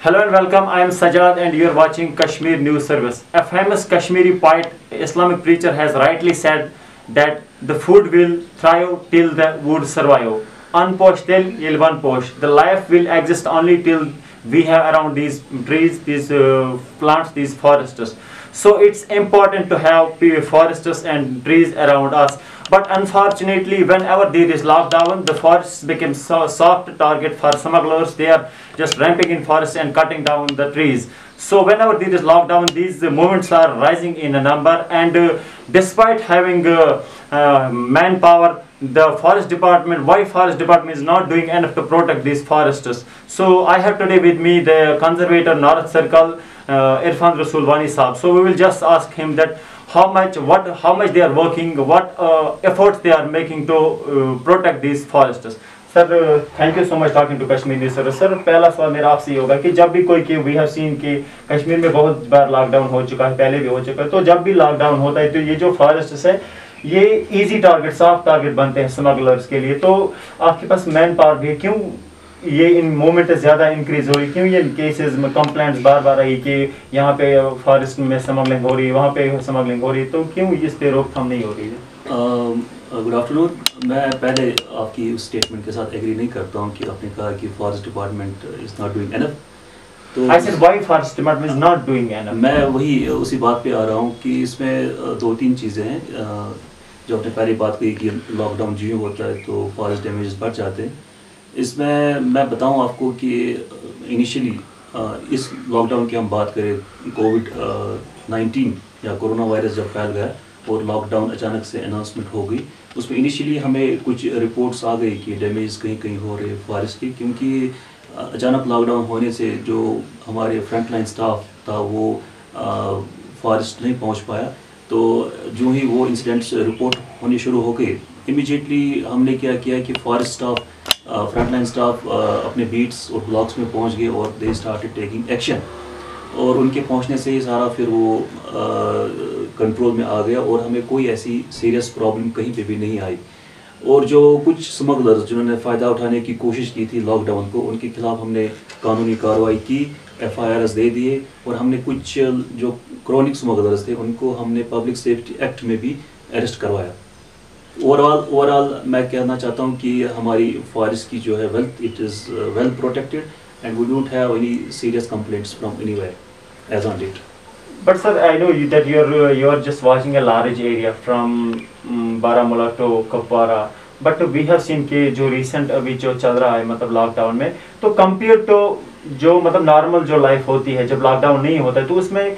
Hello and welcome. I am Sajad and you are watching Kashmir News Service. A famous Kashmiri poet, Islamic preacher has rightly said that the food will thrive till the wood survive. Unposh till yilvan posh. The life will exist only till we have around these trees, these plants, these forests. So it's important to have forests and trees around us. But unfortunately, whenever there is lockdown, the forests become so soft target for smugglers. They are just ramping in forests and cutting down the trees. So whenever there is lockdown, these movements are rising in a number. And despite having manpower, the forest department, why forest department is not doing enough to protect these forests. So I have today with me the conservator North Circle, Irfan Rasulwani Saab. So we will just ask him that how much they are working, what efforts they are making to protect these forests. Sir thank you so much talking to Kashmir news service. Sir पहला सवाल मेरा आपसे ये होगा कि जब भी कोई वी हैव सीन कि कश्मीर में बहुत बार लॉकडाउन हो चुका है, पहले भी हो चुका है, तो जब भी लॉकडाउन होता है तो ये जो फॉरेस्ट्स है ये इजी टारगेट, सॉफ्ट टारगेट बनते हैं स्मगलर्स के लिए। तो आपके पास मैन पावर भी है, क्यों ये इन मूवमेंट ज़्यादा इंक्रीज हो रही, क्यों ये केसेस में कंप्लेंट्स बार बार आई कि यहाँ पे फॉरेस्ट में स्मगलिंग हो रही है, वहाँ पे स्मगलिंग हो रही है, तो क्यों इस पे रोकथाम नहीं हो रही है? Good afternoon. मैं पहले आपकी उस स्टेटमेंट के साथ एग्री नहीं करता हूँ कि आपने कहा कि forest department is not doing enough. तो I said why forest department is not doing enough? मैं वही उसी बात पे आ रहा हूँ कि इसमें दो तीन चीज़ें हैं। जो आपने पहली बात कही कि लॉकडाउन जो होता है तो फॉरेस्ट डैमेज बढ़ जाते हैं। इसमें मैं बताऊँ आपको कि इनिशियली इस लॉकडाउन की हम बात करें, कोविड-19 या कोरोना वायरस जब फैल गया और लॉकडाउन अचानक से अनाउंसमेंट हो गई, उसमें इनिशियली हमें कुछ रिपोर्ट्स आ गई कि डैमेज कहीं कहीं हो रहे फॉरेस्ट की, क्योंकि अचानक लॉकडाउन होने से जो हमारे फ्रंट लाइन स्टाफ था वो फॉरेस्ट नहीं पहुंच पाया। तो जो ही वो इंसिडेंट्स रिपोर्ट होने शुरू हो गए, इमीडिएटली हमने क्या किया कि forest staff, front line staff अपने बीट्स और ब्लॉक्स में पहुँच गए और दे स्टार्टेड टेकिंग एक्शन। और उनके पहुंचने से ही सारा फिर वो कंट्रोल में आ गया और हमें कोई ऐसी सीरियस प्रॉब्लम कहीं पे भी नहीं आई। और जो कुछ स्मगलर्स जिन्होंने फ़ायदा उठाने की कोशिश की थी लॉकडाउन को, उनके खिलाफ हमने कानूनी कार्रवाई की, FIRs दे दिए, और हमने कुछ जो क्रॉनिक स्मगलर्स थे उनको हमने पब्लिक सेफ्टी एक्ट में भी अरेस्ट करवाया। ओवरऑल मैं कहना चाहता हूँ कि हमारी फॉरेस्ट की जो है wealth, it is well protected and we don't have any serious complaints from anywhere as on date. But sir, I know that you are just watching a large area from Baramulla to Kupwara, but we have seen कि जो recent अभी जो चल रहा है मतलब lockdown में, तो कंपेयर टू जो मतलब नॉर्मल जो लाइफ होती है जब लॉकडाउन नहीं होता है, तो उसमें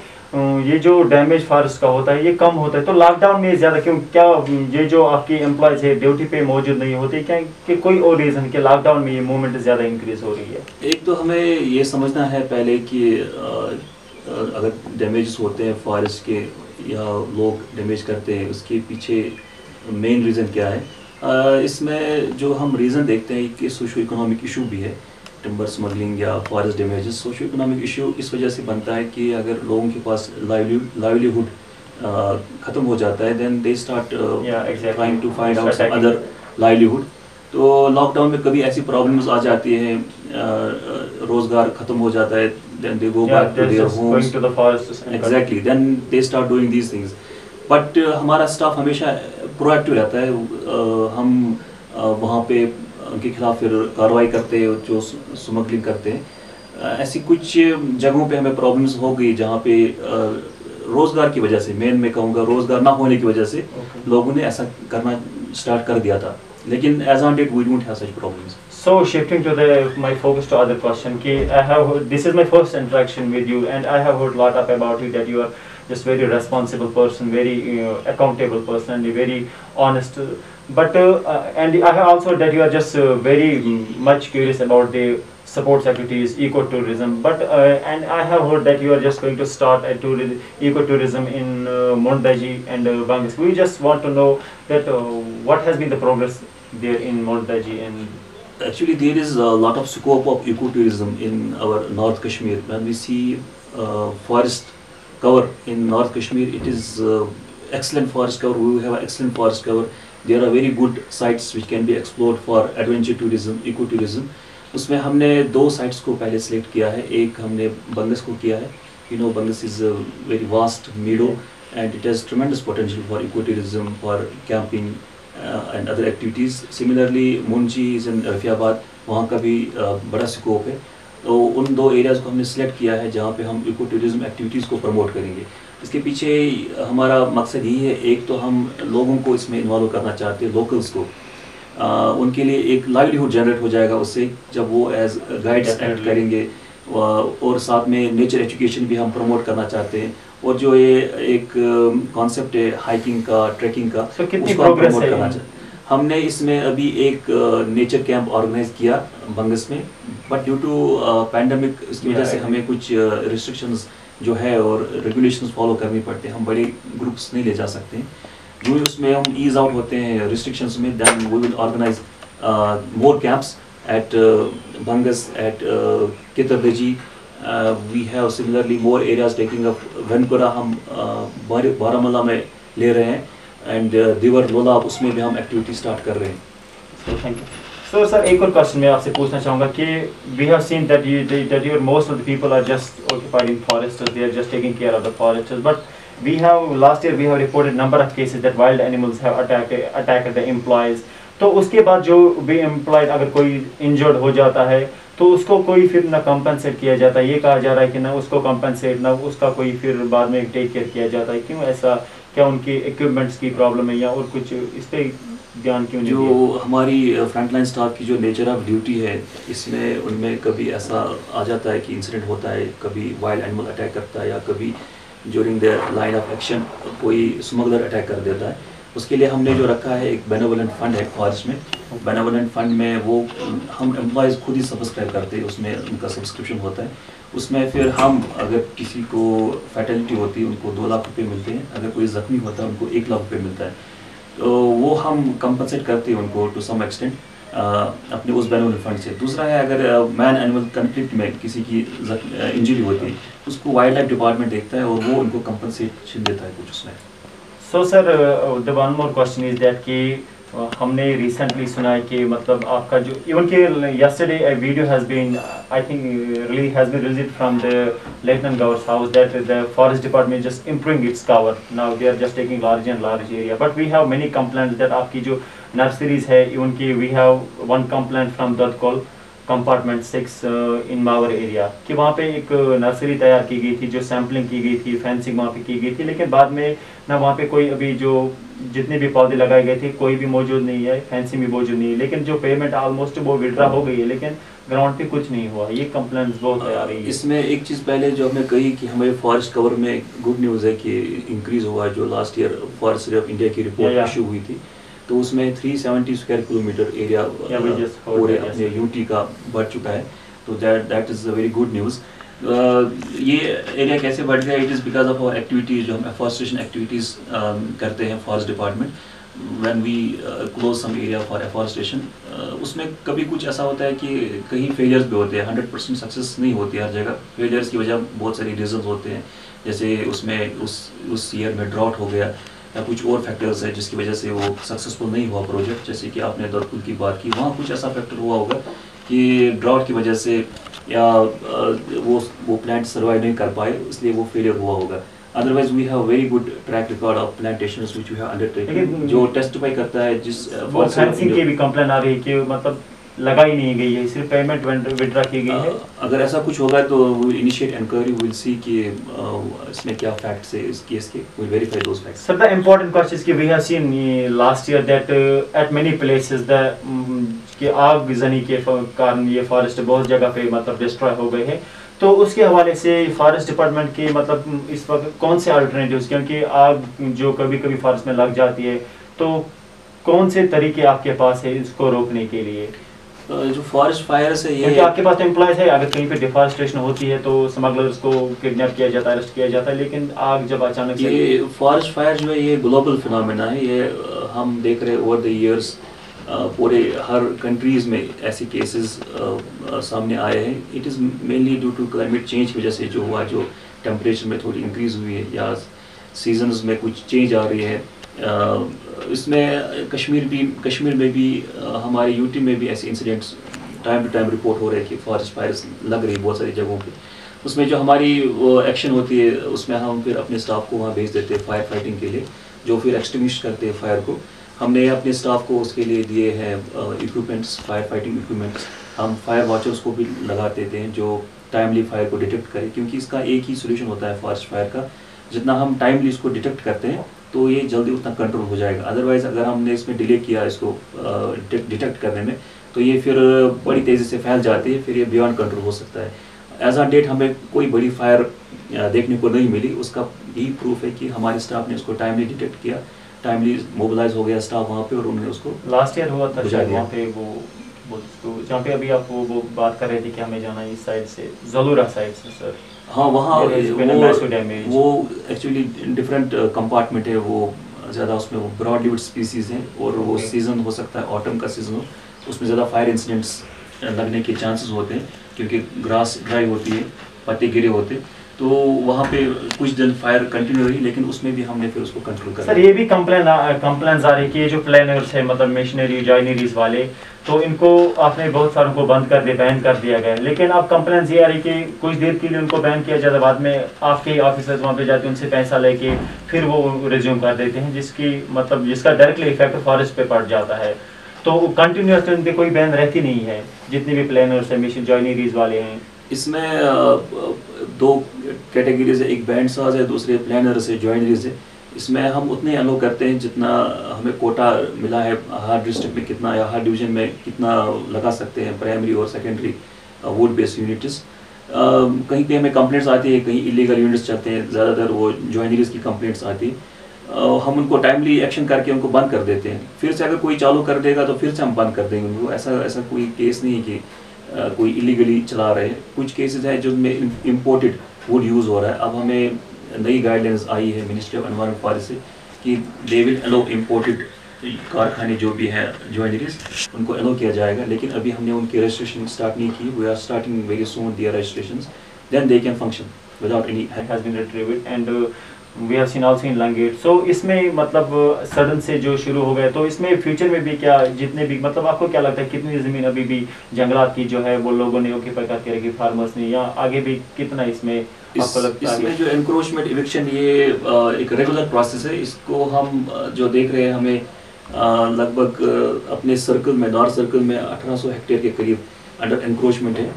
ये जो डैमेज फॉरेस्ट का होता है ये कम होता है, तो लॉकडाउन में ज़्यादा क्यों? क्या ये जो आपकी एम्प्लॉयज है ड्यूटी पे मौजूद नहीं होती क्या, कि कोई और रीज़न कि लॉकडाउन में ये मूवमेंट ज़्यादा इंक्रीज हो रही है? एक तो हमें ये समझना है पहले कि अगर डैमेज होते हैं फॉरेस्ट के या लोग डैमेज करते हैं, उसके पीछे मेन रीज़न क्या है। इसमें जो हम रीज़न देखते हैं कि सोशो इकोनॉमिक इशू भी है, टिम्बर स्मगलिंग या forest damages. Socio economic issue इस वजह से बनता है कि अगर लोगों के पास लाइवलीहुड ख़त्म हो जाता है, then they start trying to find out some other livelihood. तो लॉकडाउन में कभी ऐसी प्रॉब्लम्स आ जाती हैं, रोज़गार ख़त्म हो जाता है, then they go back to their homes, exactly, then they start doing these things. But हमारा स्टाफ हमेशा प्रोएक्टिव रहता है। हम वहाँ पे उनके खिलाफ फिर कार्रवाई करते हैं जो स्मगलिंग करते हैं। ऐसी कुछ जगहों पे हमें प्रॉब्लम्स हो गई जहाँ पे रोज़गार की वजह से, मैं कहूँगा रोज़गार ना होने की वजह से लोगों ने ऐसा करना स्टार्ट कर दिया था, लेकिन as on date we don't have such problems. So shifting to my focus to other question, this is my first interaction with you and I have heard a lot about you that you are just very responsible person, very accountable person, and very honest. But and I have also that you are just very much curious about the sports activities, ecotourism. But and I have heard that you are just going to start a ecotourism in Mondaji and Bangas. We just want to know that what has been the progress there in Mondaji. And actually there is a lot of scope of ecotourism in our North Kashmir. When we see forest cover in North Kashmir, it is excellent forest cover. We have excellent forest cover. There are very good sites which can be explored for adventure tourism, ecotourism. उसमें हमने 2 sites को पहले select किया है। एक हमने बंगस को किया है। Bangus is a very vast meadow and it has tremendous potential for ecotourism, for camping and other activities. Similarly, Munji is in Rafiabad, वहाँ का भी बड़ा स्कोप है। तो उन 2 एरियाज़ को हमने सिलेक्ट किया है जहाँ पे हम इको टूरिज़्म एक्टिविटीज़ को प्रमोट करेंगे। इसके पीछे हमारा मकसद यही है, एक तो हम लोगों को इसमें इन्वॉल्व करना चाहते हैं, लोकल्स को, उनके लिए एक लाइवलीहुड जनरेट हो जाएगा उससे जब वो एज गाइड्स एक्ट करेंगे, और साथ में नेचर एजुकेशन भी हम प्रमोट करना चाहते हैं। और जो ये एक कॉन्सेप्ट है हाइकिंग का, ट्रैकिंग का, उसको हम प्रमोट करना चाहते हैं। हमने इसमें अभी एक नेचर कैंप ऑर्गेनाइज किया बंगस में, बट ड्यू टू पैंडेमिक इसकी वजह से हमें कुछ रिस्ट्रिक्शंस जो है और रेगुलेशंस फॉलो करनी पड़ते हैं। हम बड़े ग्रुप्स नहीं ले जा सकते हैं। जो उसमें हम ईज आउट होते हैं रिस्ट्रिक्शंस में, then we will organise more camps at Bangas, at Kitardeji. We have similarly more areas taking up. Venkura हम बारामूला में ले रहे हैं, and दिवर लोला उसमें भी हम एक्टिविटी स्टार्ट कर रहे हैं। So thank you. So sir, एक और क्वेश्चन मैं आपसे पूछना चाहूँगा कि we have seen that you most of the people are just occupied in forests, they are just taking care of the forests, but we have last year we have reported number of cases that wild animals have attacked the employees. तो उसके बाद जो भी employed अगर कोई injured हो जाता है तो उसको कोई फिर ना कंपनसेट किया जाता है, ये कहा जा रहा है कि ना उसको कंपनसेट ना उसका कोई फिर बाद में टेक केयर किया जाता है। क्यों ऐसा, क्या उनकी इक्विपमेंट्स की प्रॉब्लम है या और कुछ, इस पे ध्यान क्यों नहीं? जो हमारी फ्रंटलाइन स्टाफ की जो नेचर ऑफ ड्यूटी है, इसमें उनमें कभी ऐसा आ जाता है कि इंसिडेंट होता है, कभी वाइल्ड एनिमल अटैक करता है या कभी during the line of action कोई स्मगलर अटैक कर देता है। उसके लिए हमने जो रखा है एक बेनेवोलेंट फंड है फॉरेस्ट में। बेनेवोलेंट फंड में वो हम एम्प्लॉयज़ खुद ही सब्सक्राइब करते हैं, उसमें उनका सब्सक्रिप्शन होता है। उसमें फिर हम अगर किसी को फैटेलिटी होती है उनको 2 लाख रुपये मिलते हैं, अगर कोई ज़ख्मी होता है उनको 1 लाख रुपये मिलता है। तो वो हम कंपनसेट करते हैं उनको टू सम एक्सटेंट अपने उस बेनेवोलेंट फंड से। दूसरा है अगर मैन एनिमल कन्फ्लिक्ट में किसी की इंजरी होती है उसको वाइल्ड लाइफ डिपार्टमेंट देखता है और वो उनको कंपनसेशन देता है कुछ उसमें। So sir, the one more question is that कि हमने recently सुना है कि मतलब आपका जो even कि yesterday a video has been I think really has been released from the Lieutenant Governor's house that the forest department is just improving its cover. Now they are just taking large and large area, but we have many complaints that आपकी जो nurseries है even कि we have one complaint from Dadkol compartment 6 in Mawar area कि वहाँ पे एक nursery तैयार की गई थी, जो सैम्पलिंग की गई थी, फेंसिंग वहाँ पे की गई थी, लेकिन बाद में ना वहाँ पे कोई अभी जो जितने भी पौधे लगाए गए थे कोई भी मौजूद नहीं है, फेंसिंग भी मौजूद नहीं है, लेकिन जो पेमेंट ऑलमोस्ट वो विड्रा हो गई है, लेकिन ग्राउंड पे कुछ नहीं हुआ। ये कंप्लेंट्स बहुत आ रही है। इसमें एक चीज़ पहले जो हमने कही कि हमें फॉरेस्ट कवर में गुड न्यूज़ है कि इंक्रीज हुआ। जो last year forest of India की रिपोर्ट इशू हुई थी तो उसमें 370 स्क्वायर किलोमीटर एरिया पूरे अपने यूटी का बढ़ चुका है। तो that is a very good news. ये एरिया कैसे बढ़ गया? It is because of our activities, जो हम एफॉरेस्टेशन एक्टिविटीज़ करते हैं forest department. When we close some area for afforestation, उसमें कभी कुछ ऐसा होता है कि कहीं फेलियर्स भी होते हैं, 100% सक्सेस नहीं होती हर जगह। फेलियर्स की वजह बहुत सारी रीजंस होते हैं, जैसे उसमें उस ईयर में ड्रॉट हो गया या कुछ और फैक्टर्स है जिसकी वजह से वो सक्सेसफुल नहीं हुआ प्रोजेक्ट। जैसे कि आपने दरकुल की बात की, वहाँ कुछ ऐसा फैक्टर हुआ होगा कि ड्रॉट की वजह से या वो प्लांट सर्वाइव नहीं कर पाए, इसलिए वो फेलियर हुआ होगा। Otherwise we have very good track record of plantations which we have undertaken, जो टेस्टिफाई करता है जिस फेंसिंग की भी कंप्लेंट आ रही है कि मतलब लगाई नहीं गई है, सिर्फ पेमेंट विड्रा की गई है। अगर ऐसा कुछ होगा तो we will initiate inquiry, we will see कि इसमें क्या फैक्ट्स है इस केस के, we will verify those facts. Sir, the important question is कि we have seen last year that at many places the कि आगजनी के कारण ये फॉरेस्ट बहुत जगह पे मतलब डिस्ट्रॉय हो गए हैं। तो उसके हवाले से फॉरेस्ट डिपार्टमेंट के मतलब इस वक्त कौन से अल्टरनेटिव्स, क्योंकि आग जो कभी कभी फॉरेस्ट में लग जाती है, तो कौन से तरीके आपके पास है इसको रोकने के लिए? जो फॉरेस्ट फायर्स है, ये आपके पास एम्प्लॉयज है, अगर कहीं पे डिफॉरेस्टेशन होती है तो स्मगलर्स को किडनैप किया जाता है, अरेस्ट किया जाता है, लेकिन आग जब अचानक से, ये फॉरेस्ट फायर जो है ये ग्लोबल फिनोमेना है। ये हम देख रहे हैं ओवर द ईयर्स, पूरे हर कंट्रीज में ऐसे केसेस सामने आए हैं। It is mainly due to climate change की वजह से जो हुआ, जो टेम्परेचर में थोड़ी इंक्रीज हुई है या सीजन्स में कुछ चेंज आ रही है। इसमें कश्मीर में भी हमारे यूटी में भी ऐसे incidents time to time report हो रहा है कि फॉरेस्ट फायर्स लग रही है बहुत सारी जगहों पे। उसमें जो हमारी एक्शन होती है उसमें हम फिर अपने स्टाफ को वहाँ भेज देते हैं फायर फाइटिंग के लिए, जो फिर एक्सटिंग्विश करते हैं फायर को। हमने अपने स्टाफ को उसके लिए दिए हैं इक्विपमेंट्स, फायर फाइटिंग इक्विपमेंट्स। हम फायर वॉचर्स को भी लगा देते हैं जो टाइमली फायर को डिटेक्ट करें, क्योंकि इसका एक ही सोल्यूशन होता है फॉरेस्ट फायर का, जितना हम टाइमली इसको डिटेक्ट करते हैं तो ये जल्दी उतना कंट्रोल हो जाएगा। अदरवाइज़ अगर हमने इसमें डिले किया इसको डिटेक्ट करने में तो ये फिर बड़ी तेज़ी से फैल जाती है, फिर ये बियॉन्ड कंट्रोल हो सकता है। एज ऑन डेट हमें कोई बड़ी फायर देखने को नहीं मिली, उसका यही प्रूफ है कि हमारे स्टाफ ने उसको टाइमली डिटेक्ट किया, टाइमली मोबिलाइज हो गया स्टाफ वहाँ पे और उन्होंने उसको लास्ट ईयर हुआ था शायद वहाँ पे वो तो जहाँ पे अभी आप वो बात कर रहे थे कि हमें जाना इस साइड से, ज़लूरा साइड से सर। हाँ वहाँ वो एक्चुअली डिफरेंट कंपार्टमेंट है, वो ज़्यादा उसमें वो ब्रॉड लीव्ड स्पीसीज़ हैं और वो सीज़न हो सकता है ऑटम का सीज़न हो, उसमें ज़्यादा फायर इंसिडेंट्स लगने के चांसेस होते हैं क्योंकि ग्रास ड्राई होती है, पत्ते गिरे होते हैं। तो वहाँ पे कुछ दिन फायर कंटिन्यू रही, लेकिन उसमें भी हमने फिर उसको कंट्रोल कर। सर ये भी कंप्लेन आ रही कि ये जो प्लानर्स है मतलब मशीनरी जॉइनरीज वाले, तो इनको आपने बहुत सारों को बंद कर दिया, बैन कर दिया गया, लेकिन अब कंप्लेन ये आ रही कि कुछ देर के लिए उनको बैन किया जाता है, बाद में आपके ऑफिसर्स वहाँ पे जाते हैं, उनसे पैसा लेके फिर वो रिज्यूम कर देते हैं, जिसकी मतलब जिसका डायरेक्टली इफेक्ट फॉरेस्ट पे पड़ जाता है। तो कंटिन्यूस उन पर कोई बैन रहती नहीं है जितने भी प्लानर्स है, मशीन जॉइनरीज वाले हैं। इसमें दो कैटेगरीज है, एक बैंड साज है, दूसरे प्लानर्स है, जॉइनरीज है। इसमें हम उतने अलो करते हैं जितना हमें कोटा मिला है, हर डिस्ट्रिक्ट में कितना या हर डिवीजन में कितना लगा सकते हैं प्राइमरी और सेकेंडरी वुड बेस्ड यूनिट्स। कहीं पे हमें कंप्लेंट्स आती है, कहीं इलीगल यूनिट्स चलते हैं, ज़्यादातर वो जॉइनरीज की कंप्लेंट्स आती है। हम उनको टाइमली एक्शन करके उनको बंद कर देते हैं, फिर से अगर कोई चालू कर देगा तो फिर से हम बंद कर देंगे उनको। ऐसा कोई केस नहीं है कि कोई इलीगली चला रहे हैं। कुछ केसेस हैं जिनमें इम्पोर्टेड वुड यूज़ हो रहा है। अब हमें नई गाइडलाइंस आई है मिनिस्ट्री ऑफ एनवायरनमेंट फॉरेस्ट से कि दे विल अलो इम्पोर्टेड कारखाने जो भी हैं जॉइनरीज उनको अलो किया जाएगा, लेकिन अभी हमने उनकी रजिस्ट्रेशन स्टार्ट नहीं की। We are starting very soon their registration, then they can function without any has been retrieved and we have seen also in Langate. So इसमें मतलब सडन से जो शुरू हो गए, तो इसमें फ्यूचर में भी क्या जितने भी मतलब आपको क्या लगता है कितनी ज़मीन अभी भी जंगलात की जो है वो लोगों ने ऑक्यूपाई करके रखी, फार्मर्स ने, या आगे भी कितना इसमें आपको लगता है? इसमें जो एनक्रोचमेंट इविक्शन ये एक रेगुलर प्रोसेस है। इसको हम जो देख रहे हैं, हमें लगभग अपने सर्कल में, नॉर्थ सर्कल में 1800 हेक्टेयर के करीब अंडर एनक्रोचमेंट है।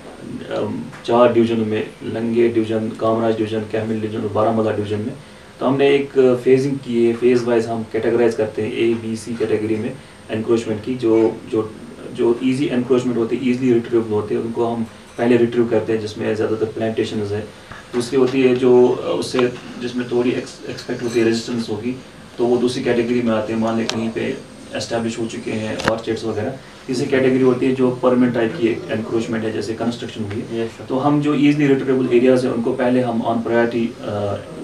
4 डिवीजनों में, Langate division, Kamraj division, Kehmil division और बारामूला डिवीजन में। तो हमने एक फेजिंग की है, फेज वाइज हम कैटेगराइज करते हैं A, B, C कैटेगरी में एनक्रोचमेंट की। जो इजी एनक्रोचमेंट होते हैं, ईजिली रिट्रीव होते हैं, उनको हम पहले रिट्रीव करते हैं, जिसमें ज़्यादातर प्लांटेशन है। दूसरी होती है जो उससे जिसमें थोड़ी एक्सपेक्ट होती है रेजिस्टेंस होगी, तो वो दूसरी कैटेगरी में आते हैं। मान लें कहीं पे एस्टैब्लिश हो चुके हैं ऑर्चिड्स वगैरह। तीसरी कैटेगरी होती है जो परमानेंट टाइप की एनक्रोचमेंट है, जैसे कंस्ट्रक्शन हुई है। तो हम जो ईजिली रिट्रीवेबल एरियाज हैं उनको पहले हम ऑन प्रायोरिटी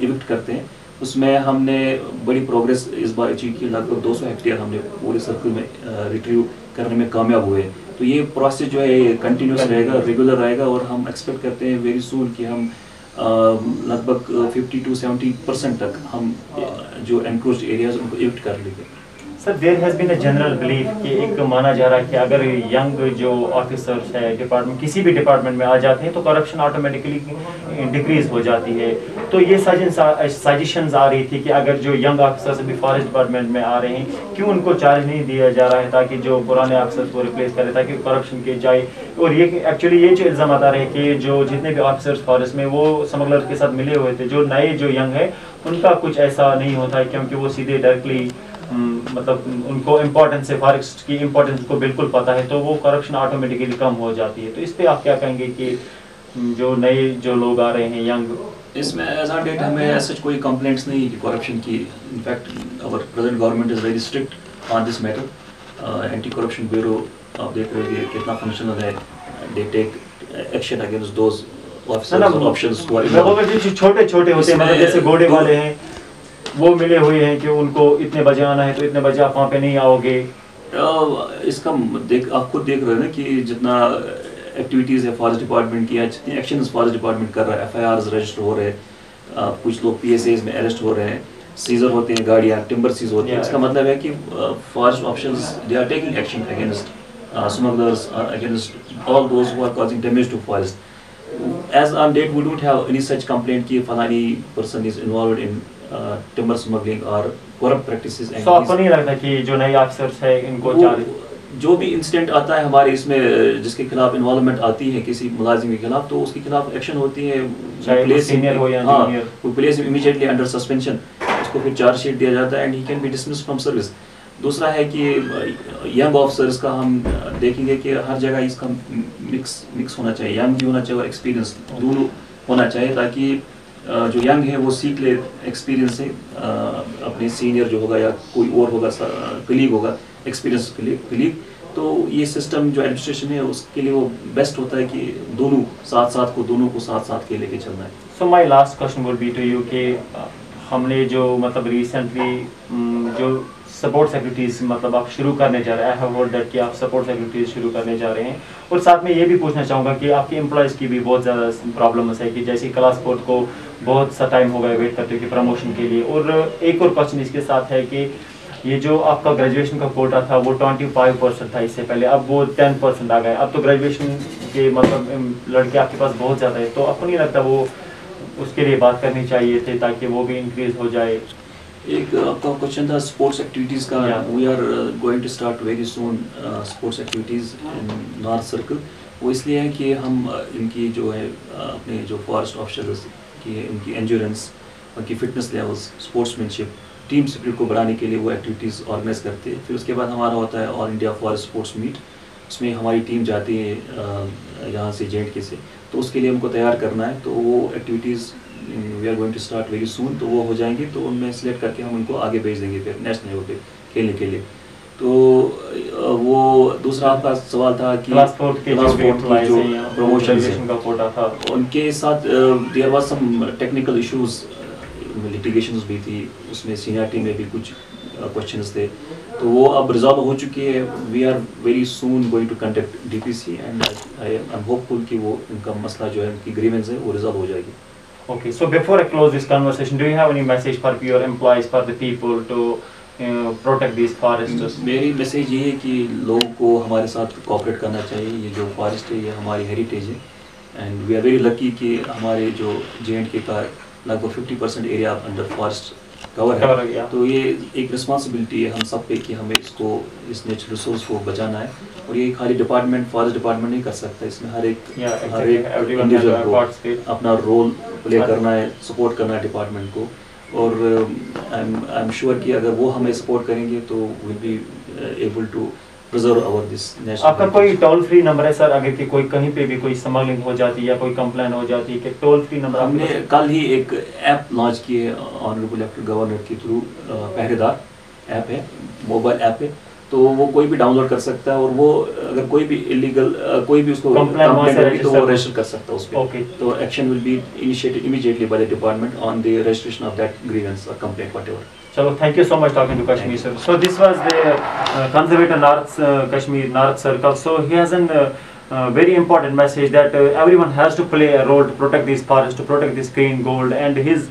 इविक्ट करते हैं। उसमें हमने बड़ी प्रोग्रेस इस बार अचीव की, लगभग 200 हेक्टेयर हमने पूरे सर्कल में रिट्रीव करने में कामयाब हुए। तो ये प्रोसेस जो है कंटिन्यूस रहेगा, रेगुलर रहेगा, और हम एक्सपेक्ट करते हैं वेरी सून कि हम लगभग 50 to 70% तक हम जो एनक्रोच्ड एरियाज उनको इविक्ट कर लेंगे। Sir there has been a general belief कि एक माना जा रहा है कि अगर यंग जो ऑफिसर्स है डिपार्टमेंट, किसी भी डिपार्टमेंट में आ जाते हैं तो करप्शन ऑटोमेटिकली डिक्रीज हो जाती है। तो ये सजेशंस आ रही थी कि अगर जो यंग ऑफिसर्स अभी फॉरेस्ट डिपार्टमेंट में आ रहे हैं, क्यों उनको चार्ज नहीं दिया जा रहा है ताकि जो पुराने ऑफिसर्स को रिप्लेस करे, ताकि करप्शन की जाए। और ये एक्चुअली ये जो इल्ज़ाम आता रहे कि जो जितने भी ऑफिसर्स फॉरेस्ट में वो स्मगलर के साथ मिले हुए थे, जो नए जो यंग है उनका कुछ ऐसा नहीं होता है, क्योंकि वो सीधे डायरेक्टली मतलब उनको इम्पोर्टेंस है, फॉरेस्ट की इम्पोर्टेंस को बिल्कुल पता है, तो वो करप्शन ऑटोमेटिकली कम हो जाती है। तो इस पे आप क्या कहेंगे कि जो नए जो लोग आ रहे हैं यंग, इसमें एज ऑन डेट हमें ऐसा कोई कंप्लेंट्स नहीं है कि करप्शन की। In fact our present government is very strict on this matter. Anti corruption bureau आप देख रहे हैं कितना फंक्शनल है, they take action against those officers. छोटे छोटे होते हैं, मतलब जैसे घोड़े वाले हैं, वो मिले हुए हैं कि उनको इतने बजे आना है तो इतने बजे आप वहाँ पे नहीं आओगे। इसका आप खुद देख रहे हैं ना कि जितना एक्टिविटीज़ है फॉरेस्ट डिपार्टमेंट की, जितनी एक्शन फॉरेस्ट डिपार्टमेंट कर रहा है, FIRs रजिस्टर हो रहे हैं, कुछ लोग PSAs में अरेस्ट हो रहे हैं, सीजर होते हैं गाड़ियाँ, टिम्बर सीज होते हैं। इसका मतलब है कि forest officers they are taking action against smugglers, against all those who are causing damage to forest. As on date, we don't have any such complaint कि फलानी person is involved in timber smuggling or corrupt practices. So आपको नहीं लगता कि जो नए officers है इनको जो भी इंसिडेंट आता है हमारे इसमें जिसके खिलाफ इन्वॉल्वमेंट आती है किसी मुलाजिम के खिलाफ, तो उसके खिलाफ एक्शन होती है, वो प्लेस इमीडिएटली अंडर सस्पेंशन, उसको फिर चार्जशीट दिया जाता है and he can be dismissed from service. दूसरा है कि यंग ऑफिसर्स का हम देखेंगे कि हर जगह इसका मिक्स होना चाहिए, यंग भी होना चाहिए और एक्सपीरियंस दोनों होना चाहिए, ताकि जो यंग है वो सीख ले एक्सपीरियंस से, अपने सीनियर जो होगा या कोई और होगा कलीग होगा एक्सपीरियंस कलीग, तो ये सिस्टम जो एडमिनिस्ट्रेशन है उसके लिए वो बेस्ट होता है कि दोनों को साथ के लेके चलना है। So my last question would be to you कि हमने जो मतलब रिसेंटली जो सपोर्ट सेक्रेटरीज मतलब आप शुरू करने जा रहे हैं, आई हैव हर्ड दैट कि आप सपोर्ट सेक्रेटरीज शुरू करने जा रहे हैं, और साथ में ये भी पूछना चाहूँगा कि आपके एम्प्लॉयज़ की भी बहुत ज़्यादा प्रॉब्लम्स है कि जैसे क्लास 4 को बहुत सा टाइम हो गया वेट करते हुए प्रमोशन के लिए, और एक और क्वेश्चन इसके साथ है कि ये जो आपका ग्रेजुएशन का कोटा था वो 25% था इससे पहले, अब वो 10% आ गया, अब तो ग्रेजुएशन के मतलब लड़के आपके पास बहुत ज़्यादा है, तो आपको नहीं लगता वो उसके लिए बात करनी चाहिए थी ताकि वो भी इंक्रीज हो जाए? एक आपका क्वेश्चन था स्पोर्ट्स एक्टिविटीज़ का, we are going to start very soon sports activities in north circle. वो इसलिए है कि हम इनकी जो है अपने जो फॉरेस्ट ऑफिसर्स की इनकी एंड्योरेंस, उनकी fitness levels, sportsmanship, team spirit को बढ़ाने के लिए वो एक्टिविटीज़ ऑर्गेनाइज करते हैं। फिर उसके बाद हमारा होता है all India forest sports meet, उसमें हमारी टीम जाती है यहाँ से JNK से, तो उसके लिए उनको तैयार करना है, तो वो activities we are going to start very soon, तो वो हो जाएंगे तो उनमें सिलेक्ट करके हम उनको आगे भेज देंगे फिर नेशनल लेवल पे खेलने के लिए। तो वो दूसरा आपका सवाल था कि क्लास 4 की जो प्रमोशन का कोटा था उनके साथ there was some technical issues, litigations भी थी, उसमें सीनियरिटी में भी कुछ क्वेश्चंस थे, तो वो अब रिजॉल्व हो चुकी है। We are very soon going to conduct DPC and I am hopeful कि वो उनका मसला जो है उनकी ग्रीवेंस है वो रिजॉल्व हो जाएगी। Okay, so before I close this conversation, do you have any message for your employees, for the people to protect these forests? मेरी मैसेज ये है कि लोगों को हमारे साथ कोऑपरेट करना चाहिए। ये जो फॉरेस्ट है ये हमारी हेरिटेज है and we are very lucky कि हमारे जो JNK का लगभग 50% एरिया अंडर फॉरेस्ट कवर है, तो ये एक रिस्पॉन्सिबिलिटी है हम सब पे कि हमें इसको, इस नेचुरल रिसोर्स को बचाना है, और ये खाली डिपार्टमेंट फॉरेस्ट डिपार्टमेंट नहीं कर सकता, इसमें हर एक इंडिविजुअल को अपना रोल प्ले करना है, सपोर्ट करना है डिपार्टमेंट को, और आई एम श्योर कि अगर वो हमें सपोर्ट करेंगे तो will be able to preserve our this national. आपका कोई टोल फ्री नंबर है सर, अगर कि कोई कहीं पे भी कोई स्मगलिंग हो जाती है या कोई कंप्लेंट हो जाती है, कि टोल फ्री नंबर? हमने कल ही एक ऐप लॉन्च की है ऑनरेबल लेफ्टिनेंट गवर्नर के थ्रू, पहरेदार ऐप है, मोबाइल ऐप है, तो वो कोई भी डाउनलोड कर सकता है, और वो अगर कोई भी इलीगल कोई भी उसको कंप्लेंट है तो वो रजिस्टर कर सकता है उस पे, तो action will be initiated immediately by the department on the registration of that grievance और complaint whatever. Chalo, thank you so much talking to Kashmir sir. So this was the conservator North Kashmir North Circle. So he has a very important message that everyone has to play a role to protect these forests, to protect this green gold, and his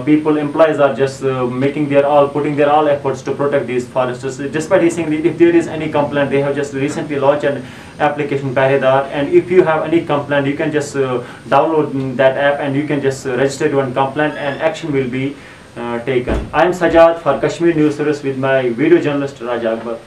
people, employees are just making their all, putting their all efforts to protect these forests. Despite he saying that if there is any complaint, they have just recently launched an application Pahredar, and if you have any complaint, you can just download that app and you can just register one complaint and action will be taken. I am Sajad for Kashmir News Service with my video journalist Raja Akbar.